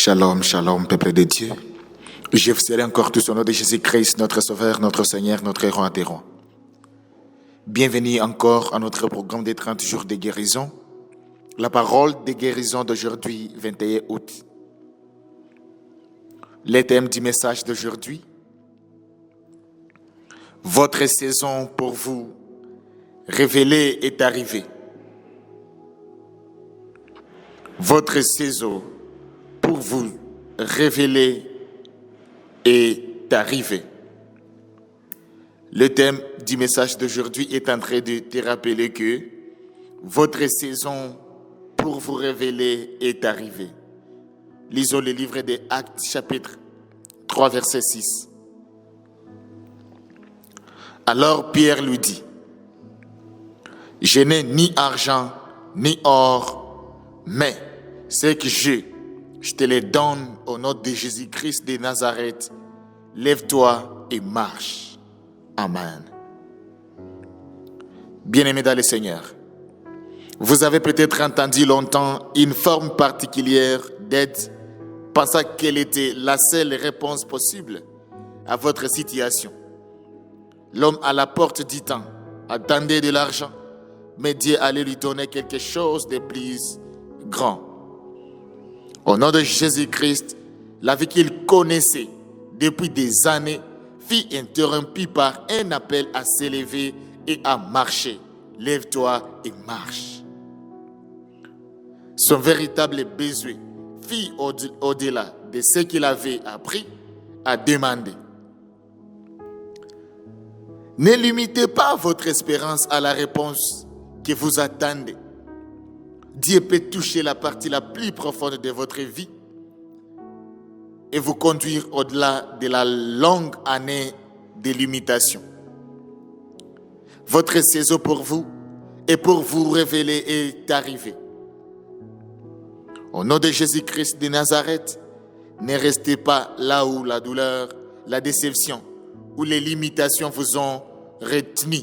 Shalom, shalom, peuple de Dieu. Je vous salue encore tous au nom de Jésus-Christ, notre Sauveur, notre Seigneur, notre Roi des Rois. Bienvenue encore à notre programme des 30 jours de guérison. La parole de guérison d'aujourd'hui, 21 août. Le thème du message d'aujourd'hui: votre saison pour vous révélée est arrivée. Votre saison pour vous révéler est arrivé. Le thème du message d'aujourd'hui est en train de te rappeler que votre saison pour vous révéler est arrivée. Lisons le livre des Actes, chapitre 3, verset 6. Alors Pierre lui dit: je n'ai ni argent ni or, mais ce que j'ai, je te les donne au nom de Jésus-Christ de Nazareth. Lève-toi et marche. Amen. Bien-aimés dans le Seigneur, vous avez peut-être entendu longtemps une forme particulière d'aide, pensant qu'elle était la seule réponse possible à votre situation. L'homme à la porte du temps attendait de l'argent, mais Dieu allait lui donner quelque chose de plus grand. Au nom de Jésus-Christ, la vie qu'il connaissait depuis des années fut interrompue par un appel à s'élever et à marcher. Lève-toi et marche. Son véritable besoin fut au-delà de ce qu'il avait appris à demander. Ne limitez pas votre espérance à la réponse que vous attendez. Dieu peut toucher la partie la plus profonde de votre vie et vous conduire au-delà de la longue année de limitation. Votre saison pour vous et pour vous révéler est arrivée. Au nom de Jésus-Christ de Nazareth, ne restez pas là où la douleur, la déception ou les limitations vous ont retenu.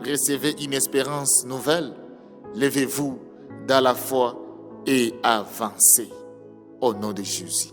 Recevez une espérance nouvelle. Levez-vous dans la foi et avancez au nom de Jésus.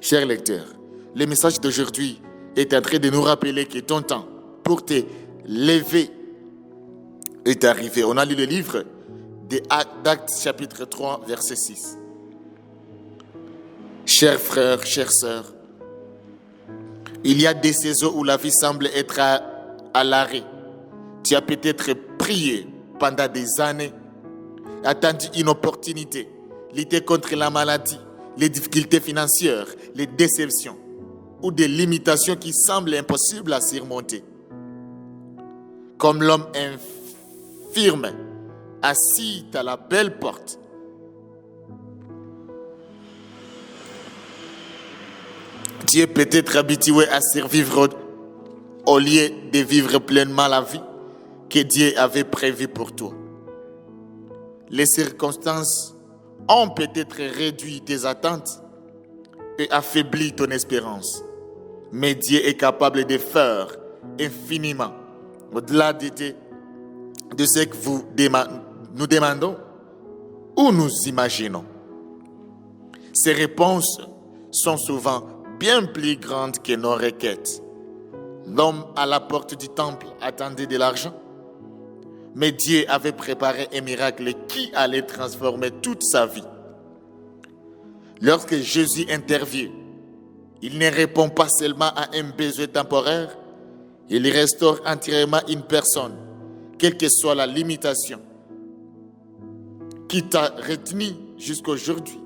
Chers lecteurs, le message d'aujourd'hui est en train de nous rappeler que ton temps pour te lever est arrivé. On a lu le livre d'Actes chapitre 3, verset 6. Chers frères, chères sœurs, il y a des saisons où la vie semble être à l'arrêt. Tu as peut-être prié pendant des années, attendu une opportunité, lutter contre la maladie, les difficultés financières, les déceptions ou des limitations qui semblent impossibles à surmonter. Comme l'homme infirme assis à la belle porte, tu es peut-être habitué à survivre au lieu de vivre pleinement la vie que Dieu avait prévue pour toi. Les circonstances ont peut-être réduit tes attentes et affaibli ton espérance. Mais Dieu est capable de faire infiniment au-delà de ce que nous demandons ou nous imaginons. Ces réponses sont souvent bien plus grandes que nos requêtes. L'homme à la porte du temple attendait de l'argent, mais Dieu avait préparé un miracle qui allait transformer toute sa vie. Lorsque Jésus intervient, il ne répond pas seulement à un besoin temporaire, il restaure entièrement une personne, quelle que soit la limitation qui t'a retenu jusqu'aujourd'hui.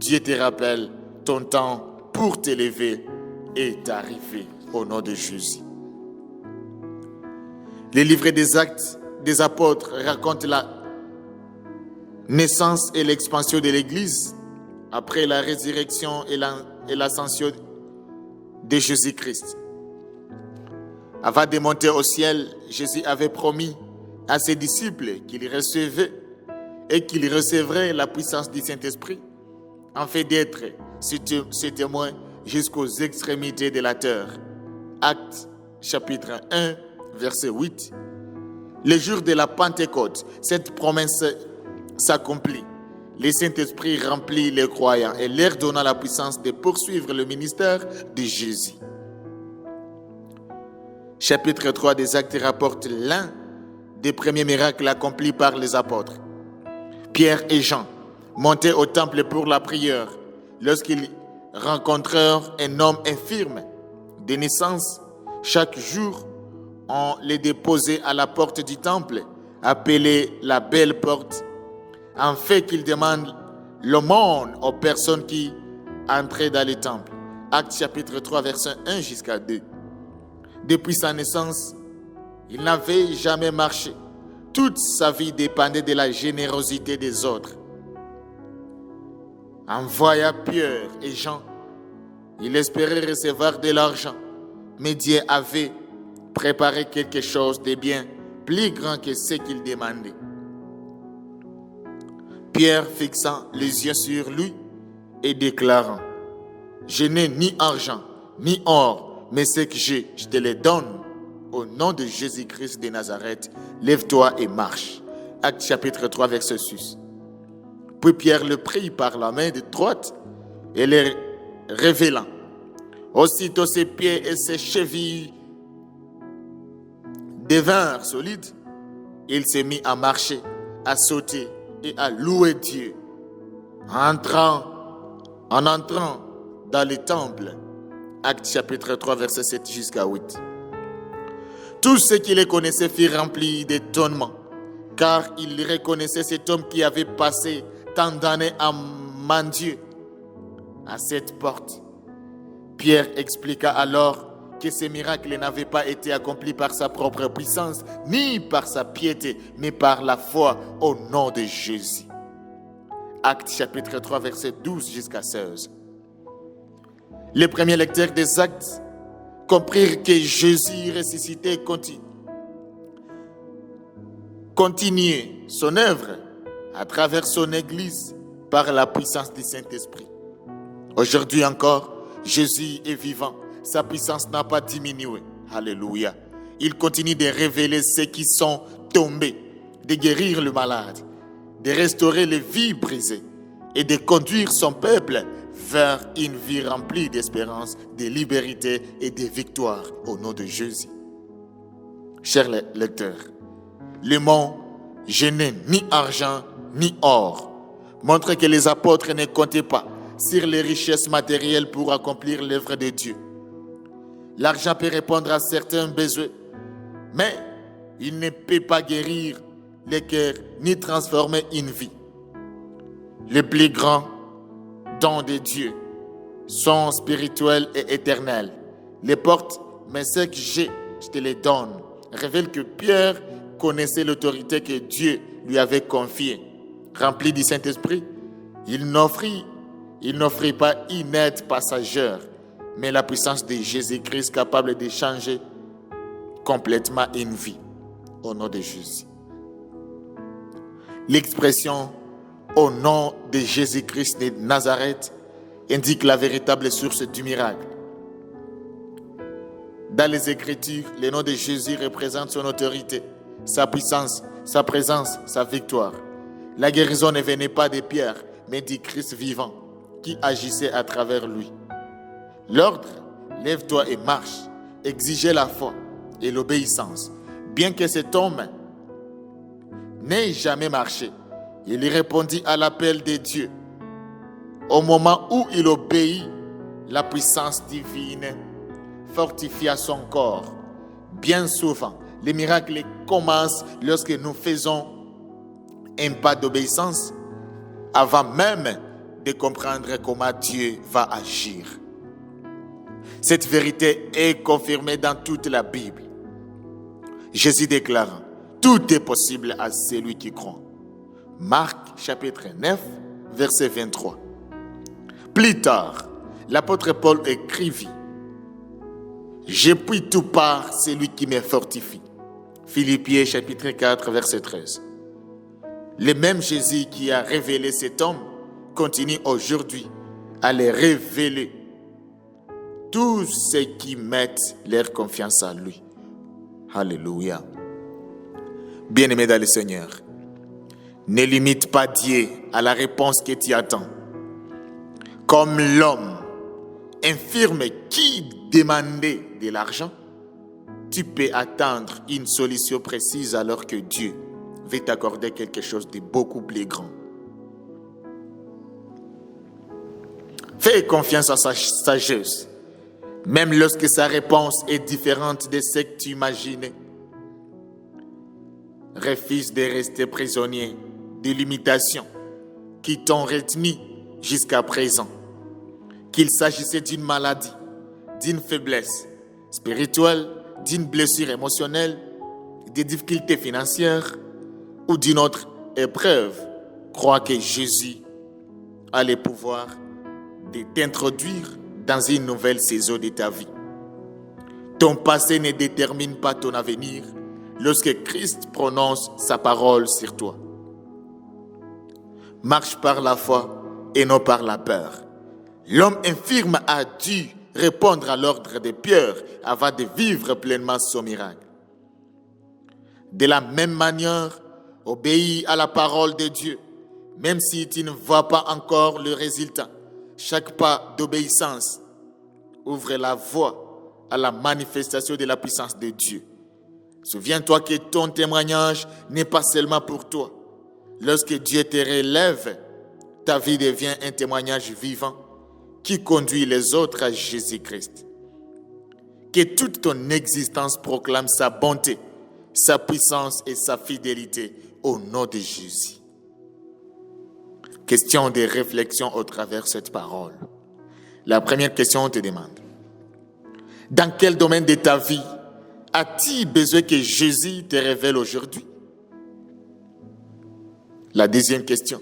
Dieu te rappelle, ton temps pour t'élever est arrivé au nom de Jésus. Le livre des Actes des Apôtres raconte la naissance et l'expansion de l'Église après la résurrection et l'ascension de Jésus-Christ. Avant de monter au ciel, Jésus avait promis à ses disciples qu'il recevait et qu'il recevrait la puissance du Saint-Esprit en fait d'être ses témoins jusqu'aux extrémités de la terre. Actes chapitre 1, verset 8. Le jour de la Pentecôte, cette promesse s'accomplit le Saint-Esprit remplit les croyants et leur donna la puissance de poursuivre le ministère de Jésus. Chapitre 3 des Actes rapporte l'un des premiers miracles accomplis par les apôtres. Pierre et Jean montaient au temple pour la prière lorsqu'ils rencontrèrent un homme infirme de naissance. Chaque jour, on les déposait à la porte du temple, appelée la Belle Porte, en fait qu'ils demandent l'aumône aux personnes qui entraient dans le temple. Actes chapitre 3, verset 1 jusqu'à 2. Depuis sa naissance, il n'avait jamais marché. Toute sa vie dépendait de la générosité des autres. En voyant Pierre et Jean, il espérait recevoir de l'argent, mais Dieu avait préparé quelque chose de bien plus grand que ce qu'il demandait. Pierre fixant les yeux sur lui et déclarant: « Je n'ai ni argent, ni or, mais ce que j'ai, je te le donne. Au nom de Jésus-Christ de Nazareth, lève-toi et marche. » Actes chapitre 3, verset 6. Puis Pierre le prit par la main de droite et le révélant. Aussitôt ses pieds et ses chevilles devinrent solides. Il s'est mis à marcher, à sauter et à louer Dieu. En entrant dans le temple, Actes chapitre 3, verset 7 jusqu'à 8. Tous ceux qui les connaissaient furent remplis d'étonnement, car ils reconnaissaient cet homme qui avait passé tant d'années à mendier à cette porte. Pierre expliqua alors que ces miracles n'avaient pas été accomplis par sa propre puissance, ni par sa piété, mais par la foi au nom de Jésus. Actes chapitre 3, verset 12 jusqu'à 16. Les premiers lecteurs des Actes comprirent que Jésus ressuscité continuait son œuvre à travers son Église par la puissance du Saint-Esprit. Aujourd'hui encore, Jésus est vivant. Sa puissance n'a pas diminué. Alléluia. Il continue de révéler ceux qui sont tombés, de guérir le malade, de restaurer les vies brisées et de conduire son peuple vers une vie remplie d'espérance, de liberté et de victoire au nom de Jésus. Chers lecteurs, le mot « je n'ai ni argent ni or » montre que les apôtres ne comptaient pas sur les richesses matérielles pour accomplir l'œuvre de Dieu. L'argent peut répondre à certains besoins, mais il ne peut pas guérir les cœurs ni transformer une vie. Les plus grands dons de Dieu sont spirituels et éternels. Les portes, mais ce que j'ai, je te les donne, révèle que Pierre connaissait l'autorité que Dieu lui avait confiée. Rempli du Saint-Esprit, il n'offrit pas une aide passagère, mais la puissance de Jésus-Christ capable de changer complètement une vie. Au nom de Jésus. L'expression « au nom de Jésus-Christ de Nazareth » indique la véritable source du miracle. Dans les Écritures, le nom de Jésus représente son autorité, sa puissance, sa présence, sa victoire. La guérison ne venait pas de Pierre, mais du Christ vivant qui agissait à travers lui. L'ordre « lève-toi et marche » exigeait la foi et l'obéissance. Bien que cet homme n'ait jamais marché, il répondit à l'appel de Dieu. Au moment où il obéit, la puissance divine fortifia son corps. Bien souvent, les miracles commencent lorsque nous faisons un pas d'obéissance avant même de comprendre comment Dieu va agir. Cette vérité est confirmée dans toute la Bible. Jésus déclarant: « Tout est possible à celui qui croit. » Marc chapitre 9, verset 23. Plus tard, l'apôtre Paul écrivit: « Je puis tout par celui qui me fortifie. » Philippiens chapitre 4, verset 13. Le même Jésus qui a révélé cet homme continue aujourd'hui à le révéler tous ceux qui mettent leur confiance en lui. Alléluia. Bien-aimés dans le Seigneur, Ne limite pas Dieu à la réponse que tu attends. Comme l'homme infirme qui demandait de l'argent, tu peux attendre une solution précise alors que Dieu veut t'accorder quelque chose de beaucoup plus grand. Fais confiance à sa sagesse, même lorsque sa réponse est différente de ce que tu imaginais. Refuse de rester prisonnier des limitations qui t'ont retenu jusqu'à présent. Qu'il s'agissait d'une maladie, d'une faiblesse spirituelle, d'une blessure émotionnelle, des difficultés financières ou d'une autre épreuve, crois que Jésus a le pouvoir de t'introduire dans une nouvelle saison de ta vie. Ton passé ne détermine pas ton avenir lorsque Christ prononce sa parole sur toi. Marche par la foi et non par la peur. L'homme infirme a dû répondre à l'ordre de Pierre avant de vivre pleinement son miracle. De la même manière, obéis à la parole de Dieu, même si tu ne vois pas encore le résultat. Chaque pas d'obéissance ouvre la voie à la manifestation de la puissance de Dieu. Souviens-toi que ton témoignage n'est pas seulement pour toi. Lorsque Dieu te relève, ta vie devient un témoignage vivant qui conduit les autres à Jésus-Christ. Que toute ton existence proclame sa bonté, sa puissance et sa fidélité au nom de Jésus. Question de réflexion au travers de cette parole. La première question, on te demande: dans quel domaine de ta vie as-tu besoin que Jésus te révèle aujourd'hui? La deuxième question: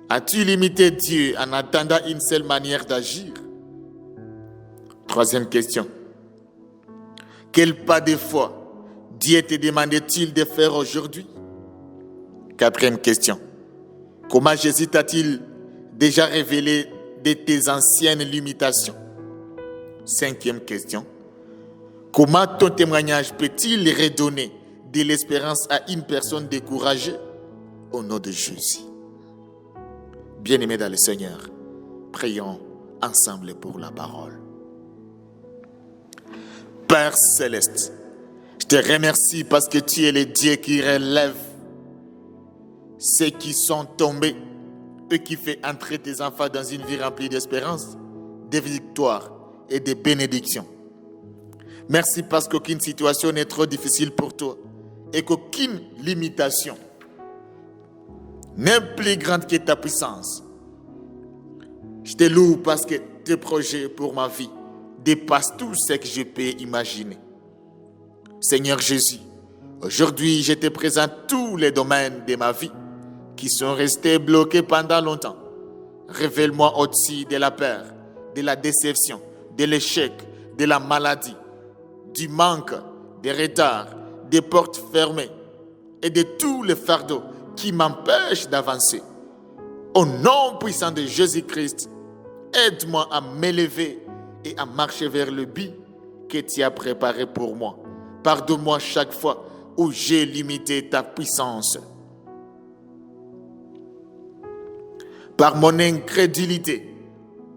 as-tu limité Dieu en attendant une seule manière d'agir? Troisième question: quel pas de foi Dieu te demandait-il de faire aujourd'hui? Quatrième question: comment Jésus t'a-t-il déjà révélé de tes anciennes limitations? Cinquième question: comment ton témoignage peut-il redonner de l'espérance à une personne découragée? Au nom de Jésus. Bien-aimés dans le Seigneur, prions ensemble pour la parole. Père céleste, je te remercie parce que tu es le Dieu qui relève ceux qui sont tombés et qui fait entrer tes enfants dans une vie remplie d'espérance, de victoire et de bénédiction. Merci parce qu'aucune situation n'est trop difficile pour toi et qu'aucune limitation n'est plus grande que ta puissance. Je te loue parce que tes projets pour ma vie dépassent tout ce que je peux imaginer. Seigneur Jésus, aujourd'hui je te présente tous les domaines de ma vie qui sont restés bloqués pendant longtemps. Révèle-moi au-dessus de la peur, de la déception, de l'échec, de la maladie, du manque, des retards, des portes fermées et de tous les fardeaux qui m'empêchent d'avancer. Au nom puissant de Jésus-Christ, aide-moi à m'élever et à marcher vers le but que tu as préparé pour moi. Pardonne-moi chaque fois où j'ai limité ta puissance. Par mon incrédulité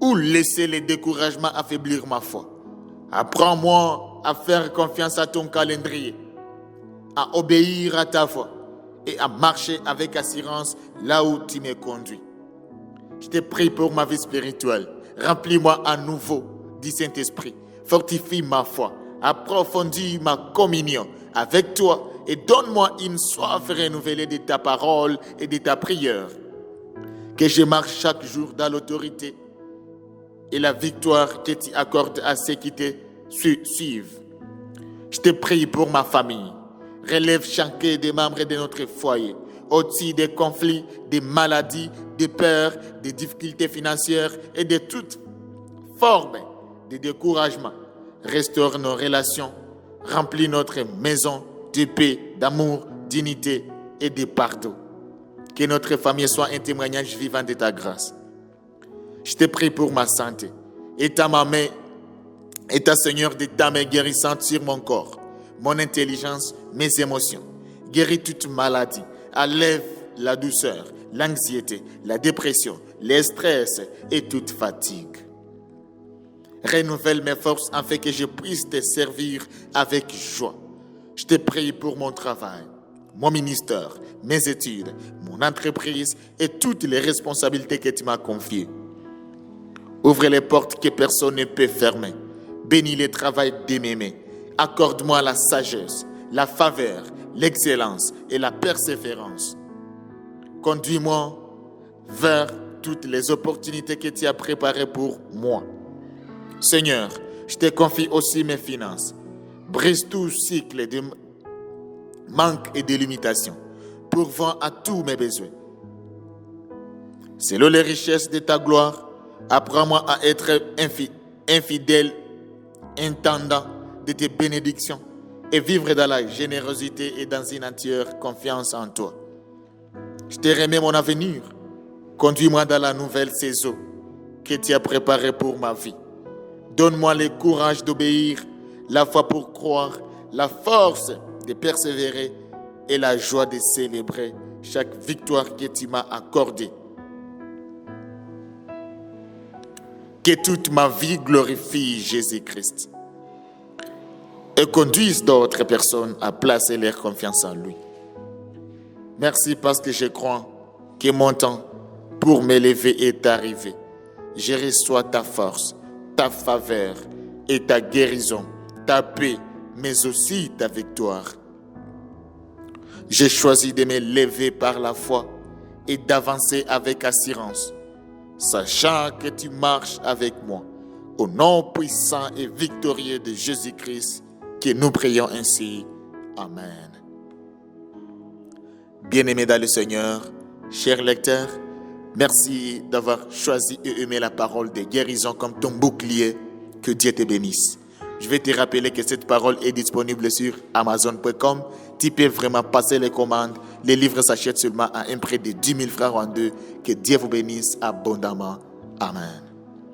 ou laisser le découragement affaiblir ma foi. Apprends-moi à faire confiance à ton calendrier, à obéir à ta voix et à marcher avec assurance là où tu me conduis. Je te prie pour ma vie spirituelle. Remplis-moi à nouveau du Saint-Esprit. Fortifie ma foi. Approfondis ma communion avec toi et donne-moi une soif renouvelée de ta parole et de ta prière. Que je marche chaque jour dans l'autorité et la victoire que tu accordes à ceux qui te suivent. Je te prie pour ma famille. Relève chacun des membres de notre foyer, au-dessus des conflits, des maladies, des peurs, des difficultés financières et de toutes formes de découragement. Restaure nos relations, remplis notre maison de paix, d'amour, d'unité et de pardon. Que notre famille soit un témoignage vivant de ta grâce. Je te prie pour ma santé. Étends ma main, étends Seigneur de ta main guérissante sur mon corps, mon intelligence, mes émotions. Guéris toute maladie. Enlève la douceur, l'anxiété, la dépression, les stress et toute fatigue. Renouvelle mes forces afin que je puisse te servir avec joie. Je te prie pour mon travail, mon ministère, mes études, mon entreprise et toutes les responsabilités que tu m'as confiées. Ouvre les portes que personne ne peut fermer. Bénis le travail de mes mains. Accorde-moi la sagesse, la faveur, l'excellence et la persévérance. Conduis-moi vers toutes les opportunités que tu as préparées pour moi. Seigneur, je te confie aussi mes finances. Brise tout cycle de manque et de limitation. Pourvois à tous mes besoins. Selon les richesses de ta gloire, apprends-moi à être infidèle, intendant de tes bénédictions et vivre dans la générosité et dans une entière confiance en toi. Je te remets mon avenir. Conduis-moi dans la nouvelle saison que tu as préparée pour ma vie. Donne-moi le courage d'obéir, la foi pour croire, la force de persévérer et la joie de célébrer chaque victoire que tu m'as accordée. Que toute ma vie glorifie Jésus-Christ et conduise d'autres personnes à placer leur confiance en lui. Merci parce que je crois que mon temps pour m'élever est arrivé. Je reçois ta force, ta faveur et ta guérison, ta paix, mais aussi ta victoire. J'ai choisi de me lever par la foi et d'avancer avec assurance, sachant que tu marches avec moi. Au nom puissant et victorieux de Jésus-Christ, que nous prions ainsi. Amen. Bien-aimés dans le Seigneur, chers lecteurs, merci d'avoir choisi et aimé la parole de guérison comme ton bouclier. Que Dieu te bénisse. Je vais te rappeler que cette parole est disponible sur Amazon.com. Tu peux vraiment passer les commandes. Les livres s'achètent seulement à un prix de 10 000 francs en deux. Que Dieu vous bénisse abondamment. Amen.